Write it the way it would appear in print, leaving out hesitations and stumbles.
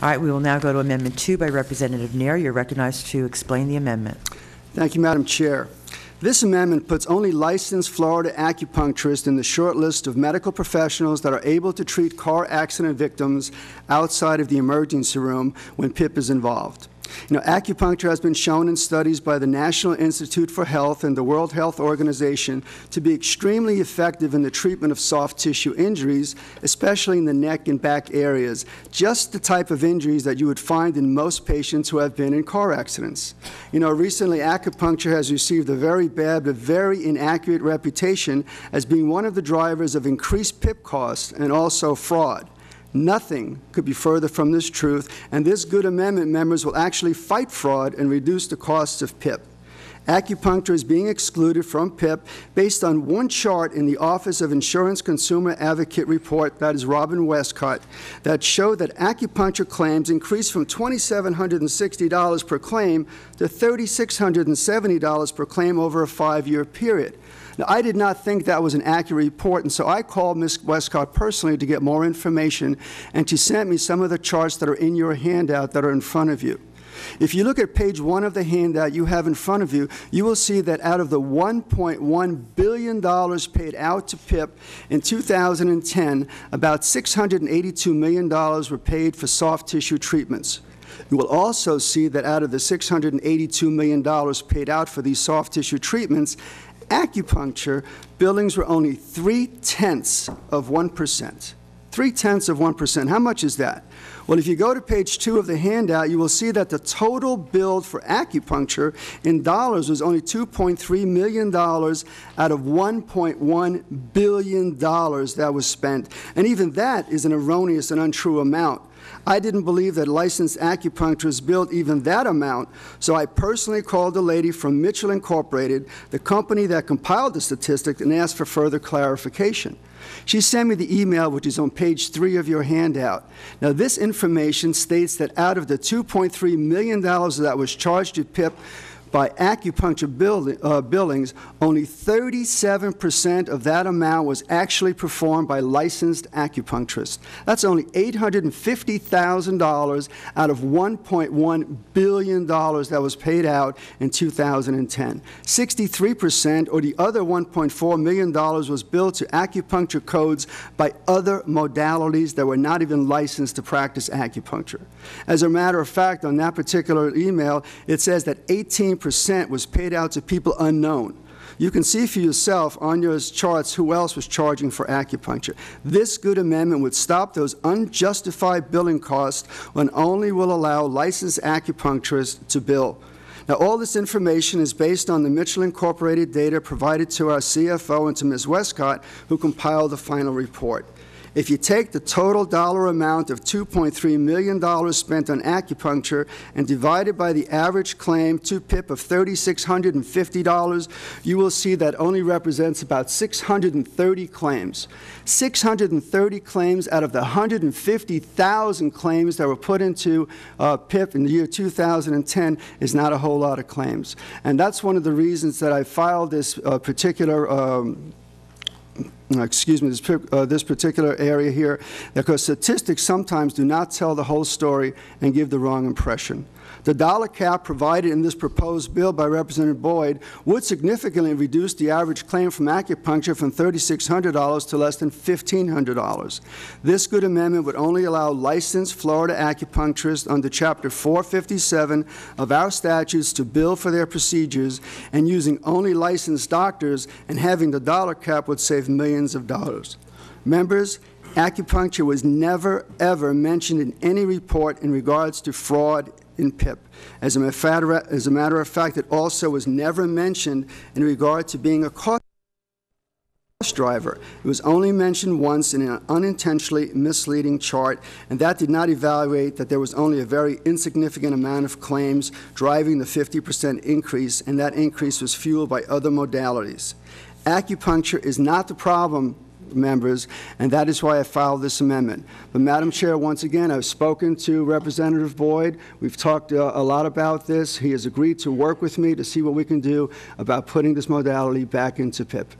All right, we will now go to Amendment 2 by Representative Nehr. You're recognized to explain the amendment. Thank you, Madam Chair. This amendment puts only licensed Florida acupuncturists in the short list of medical professionals that are able to treat car accident victims outside of the emergency room when PIP is involved. You know, acupuncture has been shown in studies by the National Institute for Health and the World Health Organization to be extremely effective in the treatment of soft tissue injuries, especially in the neck and back areas, just the type of injuries that you would find in most patients who have been in car accidents. You know, recently acupuncture has received a very bad but very inaccurate reputation as being one of the drivers of increased PIP costs and also fraud. Nothing could be further from this truth, and this good amendment, members, will actually fight fraud and reduce the costs of PIP. Acupuncture is being excluded from PIP based on one chart in the Office of Insurance Consumer Advocate report, that is Robin Westcott, that showed that acupuncture claims increased from $2,760 per claim to $3,670 per claim over a 5-year period. Now, I did not think that was an accurate report, and so I called Ms. Westcott personally to get more information, and she sent me some of the charts that are in your handout that are in front of you. If you look at page 1 of the handout you have in front of you, you will see that out of the $1.1 billion paid out to PIP in 2010, about $682 million were paid for soft tissue treatments. You will also see that out of the $682 million paid out for these soft tissue treatments, acupuncture billings were only 0.3%. 0.3%. How much is that? Well, if you go to page 2 of the handout, you will see that the total billed for acupuncture in dollars was only $2.3 million out of $1.1 billion that was spent. And even that is an erroneous and untrue amount. I didn't believe that licensed acupuncturists billed even that amount, so I personally called a lady from Mitchell Incorporated, the company that compiled the statistic, and asked for further clarification. She sent me the email, which is on page 3 of your handout. Now, this information states that out of the $2.3 million that was charged to PIP by acupuncture billings, only 37% of that amount was actually performed by licensed acupuncturists. That's only $850,000 out of $1.1 billion that was paid out in 2010. 63%, or the other $1.4 million, was billed to acupuncture codes by other modalities that were not even licensed to practice acupuncture. As a matter of fact, on that particular email, it says that 18% was paid out to people unknown. You can see for yourself on your charts who else was charging for acupuncture. This good amendment would stop those unjustified billing costs and only will allow licensed acupuncturists to bill. Now, all this information is based on the Mitchell Incorporated data provided to our CFO and to Ms. Westcott, who compiled the final report. If you take the total dollar amount of $2.3 million spent on acupuncture and divide it by the average claim to PIP of $3,650, you will see that only represents about 630 claims. 630 claims out of the 150,000 claims that were put into PIP in the year 2010 is not a whole lot of claims. And that's one of the reasons that I filed this particular this particular area here, because statistics sometimes do not tell the whole story and give the wrong impression. The dollar cap provided in this proposed bill by Representative Boyd would significantly reduce the average claim from acupuncture from $3,600 to less than $1,500. This good amendment would only allow licensed Florida acupuncturists under Chapter 457 of our statutes to bill for their procedures, and using only licensed doctors and having the dollar cap would save millions of dollars. Members, acupuncture was never, ever mentioned in any report in regards to fraud in PIP. As a matter of fact, it also was never mentioned in regard to being a cost driver. It was only mentioned once in an unintentionally misleading chart, and that did not evaluate that there was only a very insignificant amount of claims driving the 50% increase, and that increase was fueled by other modalities. Acupuncture is not the problem, members, and that is why I filed this amendment. But, Madam Chair, once again, I've spoken to Representative Boyd. We've talked a lot about this. He has agreed to work with me to see what we can do about putting this modality back into PIP.